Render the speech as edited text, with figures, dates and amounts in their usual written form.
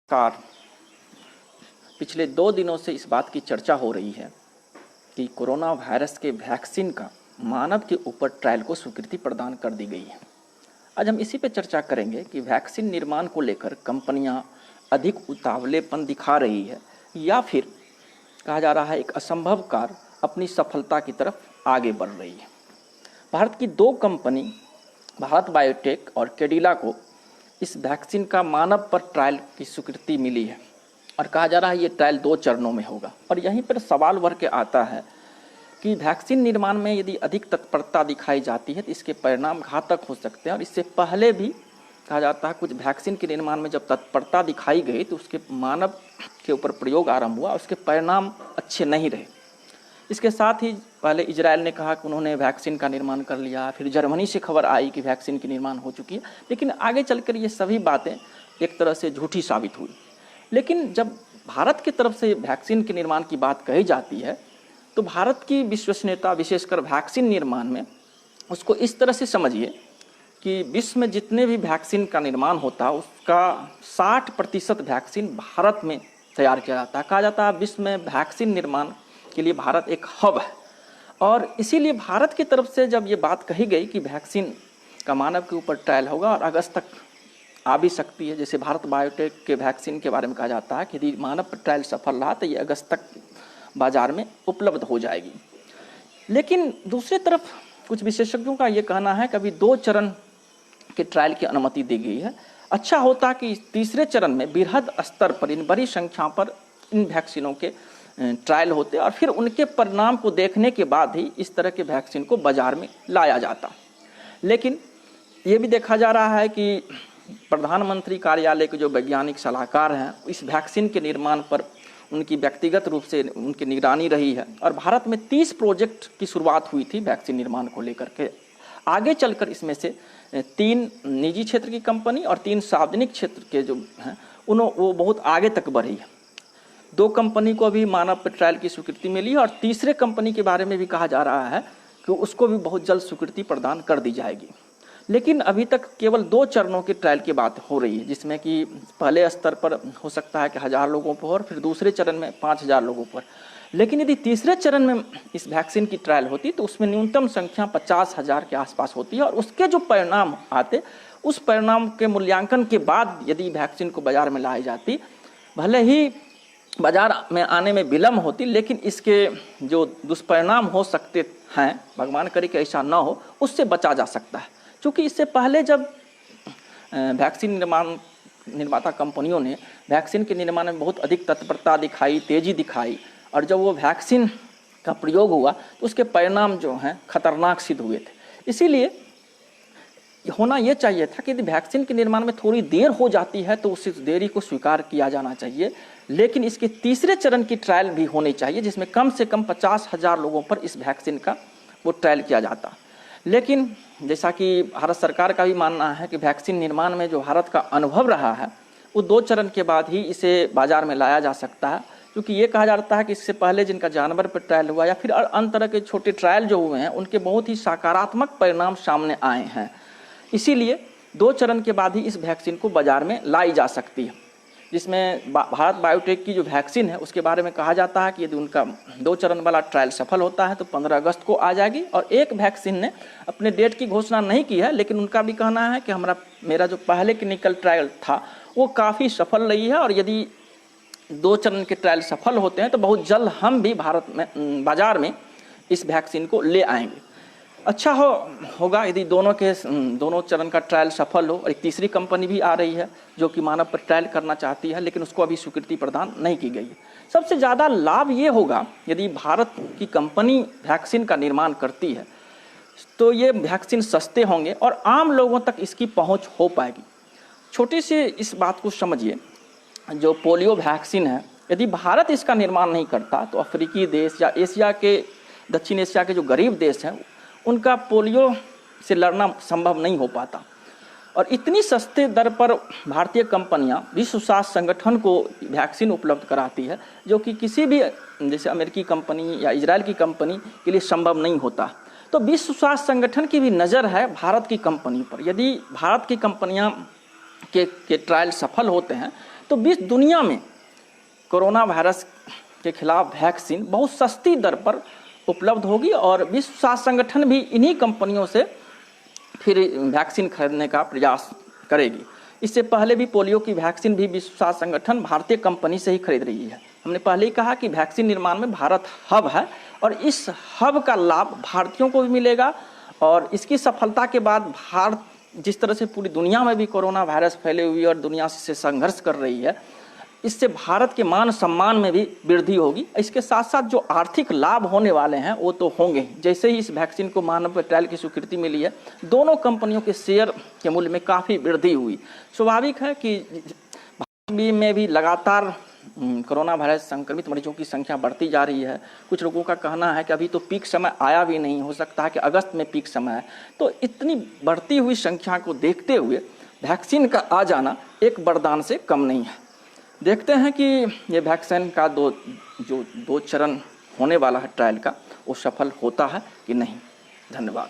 Car पिछले 2 दिनों से इस बात की चर्चा हो रही है कि कोरोना वायरस के वैक्सीन का मानव के ऊपर ट्रायल को स्वीकृति प्रदान कर दी गई है। आज हम इसी पे चर्चा करेंगे कि वैक्सीन निर्माण को लेकर कंपनियां अधिक उतावलेपन दिखा रही है या फिर कहा जा रहा है एक असंभव कार्य अपनी सफलता की तरफ आगे बढ़ रही है। भारत की 2 कंपनी भारत बायोटेक और कैडिला को इस वैक्सीन का मानव पर ट्रायल की स्वीकृति मिली है और कहा जा रहा है ये ट्रायल 2 चरणों में होगा। और यहीं पर सवाल उभर के आता है कि वैक्सीन निर्माण में यदि अधिक तत्परता दिखाई जाती है तो इसके परिणाम घातक हो सकते हैं। और इससे पहले भी कहा जाता है कुछ वैक्सीन के निर्माण में जब तत्परता दिखाई गई तो उसके मानव के ऊपर प्रयोग आरंभ हुआ, उसके परिणाम अच्छे नहीं रहे। इसके साथ ही पहले इजराइल ने कहा कि उन्होंने वैक्सीन का निर्माण कर लिया, फिर जर्मनी से खबर आई कि वैक्सीन की निर्माण हो चुकी है, लेकिन आगे चलकर ये सभी बातें एक तरह से झूठी साबित हुई। लेकिन जब भारत की तरफ से वैक्सीन के निर्माण की बात कही जाती है तो भारत की विश्वसनीयता विशेषकर वैक्सीन निर्माण में उसको इस तरह से समझिए कि विश्व में जितने भी वैक्सीन का निर्माण होता है उसका 60% वैक्सीन भारत में तैयार किया जाता है। कहा जाता है विश्व में वैक्सीन निर्माण के लिए भारत एक हब है और इसीलिए भारत की तरफ से जब ये बात कही गई कि वैक्सीन का मानव के ऊपर ट्रायल होगा और अगस्त तक आ भी सकती है, जैसे भारत बायोटेक के वैक्सीन के बारे में कहा जाता है कि यदि मानव पर ट्रायल सफल रहा तो ये अगस्त तक बाजार में उपलब्ध हो जाएगी। लेकिन दूसरी तरफ कुछ विशेषज्ञों का ये कहना है कि अभी 2 चरण के ट्रायल की अनुमति दी गई है। अच्छा होता कि तीसरे चरण में बृहद स्तर पर इन बड़ी संख्या पर इन वैक्सीनों के ट्रायल होते और फिर उनके परिणाम को देखने के बाद ही इस तरह के वैक्सीन को बाजार में लाया जाता। लेकिन ये भी देखा जा रहा है कि प्रधानमंत्री कार्यालय के जो वैज्ञानिक सलाहकार हैं इस वैक्सीन के निर्माण पर उनकी व्यक्तिगत रूप से उनकी निगरानी रही है और भारत में 30 प्रोजेक्ट की शुरुआत हुई थी वैक्सीन निर्माण को लेकर के। आगे चलकर इसमें से 3 निजी क्षेत्र की कंपनी और 3 सार्वजनिक क्षेत्र के जो हैं वो बहुत आगे तक बढ़ी है। 2 कंपनी को अभी मानव पर ट्रायल की स्वीकृति मिली है और तीसरे कंपनी के बारे में भी कहा जा रहा है कि उसको भी बहुत जल्द स्वीकृति प्रदान कर दी जाएगी। लेकिन अभी तक केवल 2 चरणों की ट्रायल की बात हो रही है, जिसमें कि पहले स्तर पर हो सकता है कि 1000 लोगों पर और फिर दूसरे चरण में 5000 लोगों पर। लेकिन यदि तीसरे चरण में इस वैक्सीन की ट्रायल होती तो उसमें न्यूनतम संख्या 50,000 के आसपास होती है और उसके जो परिणाम आते उस परिणाम के मूल्यांकन के बाद यदि वैक्सीन को बाजार में लाई जाती, भले ही बाजार में आने में विलम्ब होती लेकिन इसके जो दुष्परिणाम हो सकते हैं, भगवान करे कि ऐसा न हो, उससे बचा जा सकता है। क्योंकि इससे पहले जब वैक्सीन निर्माता कंपनियों ने वैक्सीन के निर्माण में बहुत अधिक तत्परता दिखाई, तेज़ी दिखाई और जब वो वैक्सीन का प्रयोग हुआ तो उसके परिणाम जो हैं खतरनाक सिद्ध हुए थे। इसीलिए होना ये चाहिए था कि यदि वैक्सीन के निर्माण में थोड़ी देर हो जाती है तो उस देरी को स्वीकार किया जाना चाहिए, लेकिन इसके तीसरे चरण की ट्रायल भी होनी चाहिए जिसमें कम से कम 50,000 लोगों पर इस वैक्सीन का वो ट्रायल किया जाता। लेकिन जैसा कि भारत सरकार का भी मानना है कि वैक्सीन निर्माण में जो भारत का अनुभव रहा है वो 2 चरण के बाद ही इसे बाजार में लाया जा सकता है, क्योंकि ये कहा जाता है कि इससे पहले जिनका जानवर पर ट्रायल हुआ या फिर अन्य तरह के छोटे ट्रायल जो हुए हैं उनके बहुत ही सकारात्मक परिणाम सामने आए हैं। इसीलिए 2 चरण के बाद ही इस वैक्सीन को बाजार में लाई जा सकती है, जिसमें भारत बायोटेक की जो वैक्सीन है उसके बारे में कहा जाता है कि यदि उनका 2 चरण वाला ट्रायल सफल होता है तो 15 अगस्त को आ जाएगी। और एक वैक्सीन ने अपने डेट की घोषणा नहीं की है, लेकिन उनका भी कहना है कि मेरा जो पहले क्लिनिकल ट्रायल था वो काफ़ी सफल रही है और यदि 2 चरण के ट्रायल सफल होते हैं तो बहुत जल्द हम भी भारत में बाजार में इस वैक्सीन को ले आएंगे। अच्छा होगा यदि दोनों चरण का ट्रायल सफल हो। और एक तीसरी कंपनी भी आ रही है जो कि मानव पर ट्रायल करना चाहती है, लेकिन उसको अभी स्वीकृति प्रदान नहीं की गई है। सबसे ज़्यादा लाभ ये होगा यदि भारत की कंपनी वैक्सीन का निर्माण करती है तो ये वैक्सीन सस्ते होंगे और आम लोगों तक इसकी पहुंच हो पाएगी। छोटी सी इस बात को समझिए, जो पोलियो वैक्सीन है यदि भारत इसका निर्माण नहीं करता तो अफ्रीकी देश या दक्षिण एशिया के जो गरीब देश हैं उनका पोलियो से लड़ना संभव नहीं हो पाता। और इतनी सस्ते दर पर भारतीय कंपनियां विश्व स्वास्थ्य संगठन को वैक्सीन उपलब्ध कराती है जो कि किसी भी जैसे अमेरिकी कंपनी या इजराइल की कंपनी के लिए संभव नहीं होता। तो विश्व स्वास्थ्य संगठन की भी नज़र है भारत की कंपनी पर। यदि भारत की कंपनियां के ट्रायल सफल होते हैं तो विश्व दुनिया में कोरोना वायरस के खिलाफ वैक्सीन बहुत सस्ती दर पर उपलब्ध होगी और विश्व स्वास्थ्य संगठन भी इन्हीं कंपनियों से फिर वैक्सीन खरीदने का प्रयास करेगी। इससे पहले भी पोलियो की वैक्सीन भी विश्व स्वास्थ्य संगठन भारतीय कंपनी से ही खरीद रही है। हमने पहले ही कहा कि वैक्सीन निर्माण में भारत हब है और इस हब का लाभ भारतीयों को भी मिलेगा और इसकी सफलता के बाद भारत जिस तरह से पूरी दुनिया में भी कोरोना वायरस फैले हुई और दुनिया से संघर्ष कर रही है, इससे भारत के मान सम्मान में भी वृद्धि होगी। इसके साथ साथ जो आर्थिक लाभ होने वाले हैं वो तो होंगे। जैसे ही इस वैक्सीन को मानव ट्रायल की स्वीकृति मिली है, दोनों कंपनियों के शेयर के मूल्य में काफ़ी वृद्धि हुई। स्वाभाविक है कि भारत में भी लगातार कोरोना वायरस संक्रमित मरीजों की संख्या बढ़ती जा रही है। कुछ लोगों का कहना है कि अभी तो पीक समय आया भी नहीं, हो सकता है कि अगस्त में पीक समय है। तो इतनी बढ़ती हुई संख्या को देखते हुए वैक्सीन का आ जाना एक वरदान से कम नहीं है। देखते हैं कि ये वैक्सीन का दो चरण होने वाला है ट्रायल का, वो सफल होता है कि नहीं। धन्यवाद।